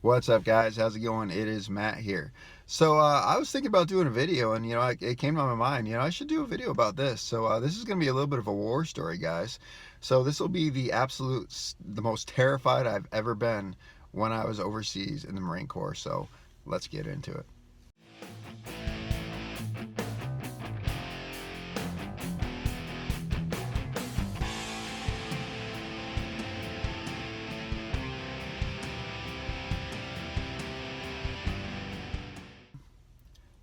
What's up, guys? How's it going? It is Matt here. So I was thinking about doing a video, and it came to my mind. I should do a video about this. So this is going to be a little bit of a war story, guys. So this will be the most terrified I've ever been when I was overseas in the Marine Corps. So let's get into it.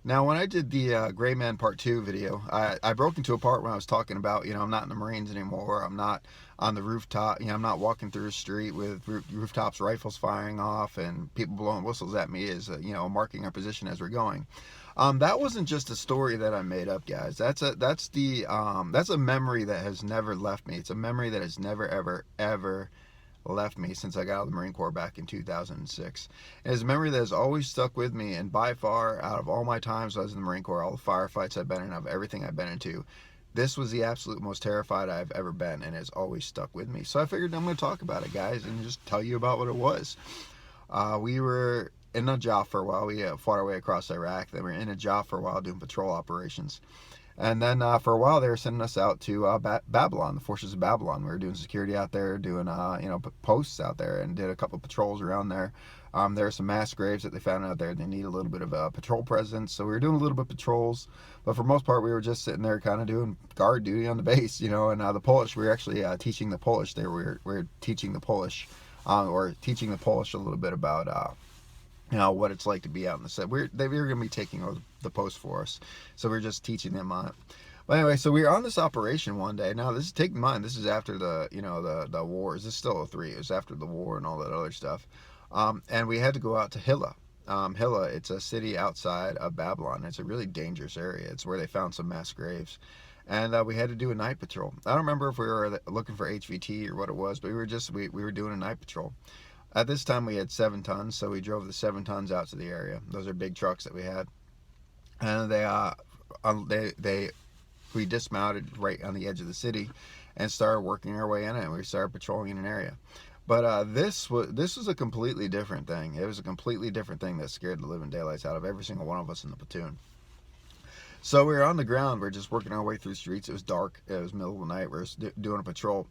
Now, when I did the Gray Man Part 2 video, I broke into a part when I was talking about, I'm not in the Marines anymore. I'm not on the rooftop. I'm not walking through the street with rooftops, rifles firing off, and people blowing whistles at me as, marking our position as we're going. That wasn't just a story that I made up, guys. That's a memory that has never left me. It's a memory that has never, ever, ever left me since I got out of the Marine Corps back in 2006. And it's a memory that has always stuck with me, and by far, out of all my times I was in the Marine Corps, all the firefights I've been in, of everything I've been into, this was the absolute most terrified I've ever been, and it's always stuck with me. So I figured I'm going to talk about it, guys, and just tell you about what it was. We were in a job for a while. We fought our way across Iraq. Then we were in a job for a while doing patrol operations. And then for a while, they were sending us out to Babylon, the forces of Babylon. We were doing security out there, doing posts out there, and did a couple of patrols around there. There are some mass graves that they found out there. They need a little bit of a patrol presence, so we were doing a little bit of patrols. But for the most part, we were just sitting there, kind of doing guard duty on the base, And the Polish, we were actually teaching the Polish. We were teaching the Polish, or teaching the Polish a little bit about. What it's like to be out in the set. They were going to be taking over the post for us, so we are just teaching them on it. But anyway, so we were on this operation one day. Now, this is, take in mind, this is after the wars. This is still 03. It was after the war and all that other stuff. And we had to go out to Hilla. Hilla, it's a city outside of Babylon. It's a really dangerous area. It's where they found some mass graves. And we had to do a night patrol. I don't remember if we were looking for HVT or what it was, but we were doing a night patrol. At this time, we had 7 tons, so we drove the 7 tons out to the area. Those are big trucks that we had, and we dismounted right on the edge of the city and started working our way in it. And we started patrolling in an area. But this was a completely different thing. It was a completely different thing that scared the living daylights out of every single one of us in the platoon. So we were on the ground. We were just working our way through the streets. It was dark. It was middle of the night. We were doing a patrol.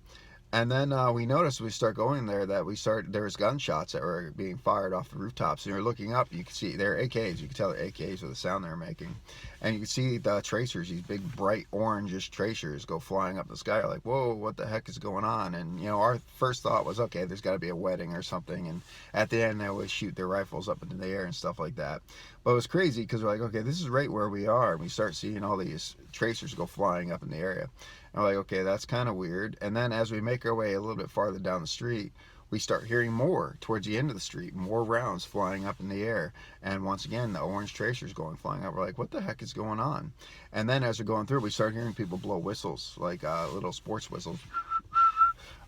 And then we noticed, we start going there, that there was gunshots that were being fired off the rooftops. And you're looking up, you can see they're AKs. You can tell they're AKs with the sound they're making. And you can see the tracers, these big bright orangish tracers, go flying up the sky. You're like, whoa, what the heck is going on? And our first thought was, okay, there's got to be a wedding or something. And at the end, they always shoot their rifles up into the air and stuff like that. But it was crazy because we're like, okay, this is right where we are. And we start seeing all these tracers go flying up in the area. And we're like, okay, that's kind of weird. And then as we make our way a little bit farther down the street, we start hearing more towards the end of the street, more rounds flying up in the air. And once again, the orange tracers going flying up. We're like, what the heck is going on? And then as we're going through, we start hearing people blow whistles, like little sports whistles.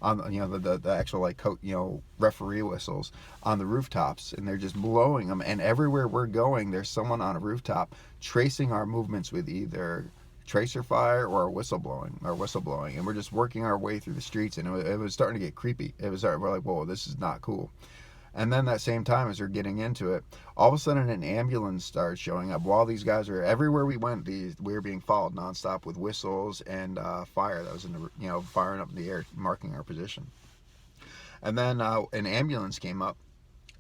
On the actual referee whistles on the rooftops, and they're just blowing them. And everywhere we're going, there's someone on a rooftop tracing our movements with either tracer fire or whistleblowing, and we're just working our way through the streets, and it was starting to get creepy. We're like, whoa, this is not cool. And then that same time, as we're getting into it, all of a sudden an ambulance started showing up. While these guys were everywhere we went, we were being followed nonstop with whistles and fire that was in the firing up in the air, marking our position. And then an ambulance came up,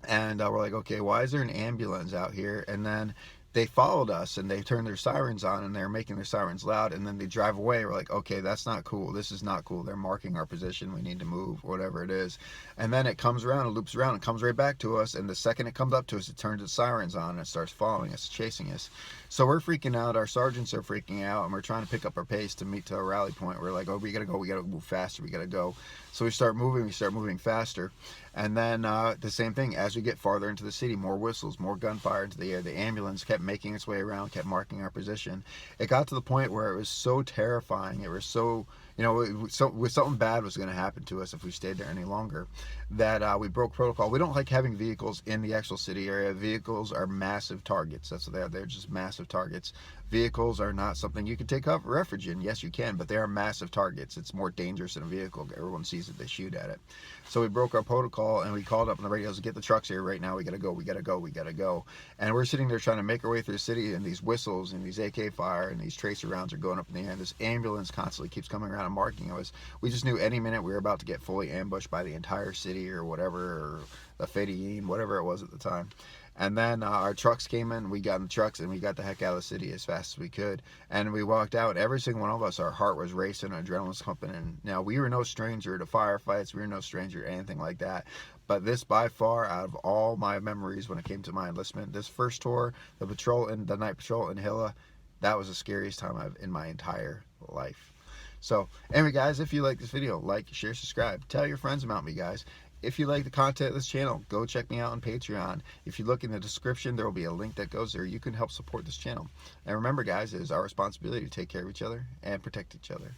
and we're like, okay, why is there an ambulance out here? And then they followed us, and they turned their sirens on, and they're making their sirens loud, and then they drive away. We're like, okay, that's not cool. This is not cool. They're marking our position. We need to move, whatever it is. And then it comes around, it loops around, and comes right back to us, and the second it comes up to us, it turns its sirens on, and it starts following us, chasing us. So we're freaking out. Our sergeants are freaking out, and we're trying to pick up our pace to meet to a rally point. We're like, oh, we got to move faster. We got to go. So we start moving faster. And then the same thing, as we get farther into the city, more whistles, more gunfire into the air. The ambulance kept making its way around, kept marking our position. It got to the point where it was so terrifying. It was so, you know, something bad was going to happen to us if we stayed there any longer, that we broke protocol. We don't like having vehicles in the actual city area. Vehicles are massive targets. That's what they are. They're just massive targets. Vehicles are not something you can take refuge in. Yes, you can, but they are massive targets. It's more dangerous than a vehicle. Everyone sees it, they shoot at it. So we broke our protocol and we called up on the radios to get the trucks here right now. We got to go. We got to go. We got to go. And we're sitting there trying to make our way through the city, and these whistles and these AK fire and these tracer rounds are going up in the air. And this ambulance constantly keeps coming around and marking us. We just knew any minute we were about to get fully ambushed by the entire city or whatever, or the Fedayeen, whatever it was at the time. And then our trucks came in, we got in the trucks, and we got the heck out of the city as fast as we could. And we walked out, every single one of us, our heart was racing, our adrenaline was pumping. And now, we were no stranger to firefights, we were no stranger to anything like that. But this, by far, out of all my memories when it came to my enlistment, this first tour, the night patrol in Hilla, that was the scariest time I've in my entire life. So, anyway, guys, if you like this video, like, share, subscribe. Tell your friends about me, guys. If you like the content of this channel, go check me out on Patreon. If you look in the description, there will be a link that goes there. You can help support this channel. And remember, guys, it is our responsibility to take care of each other and protect each other.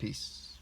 Peace.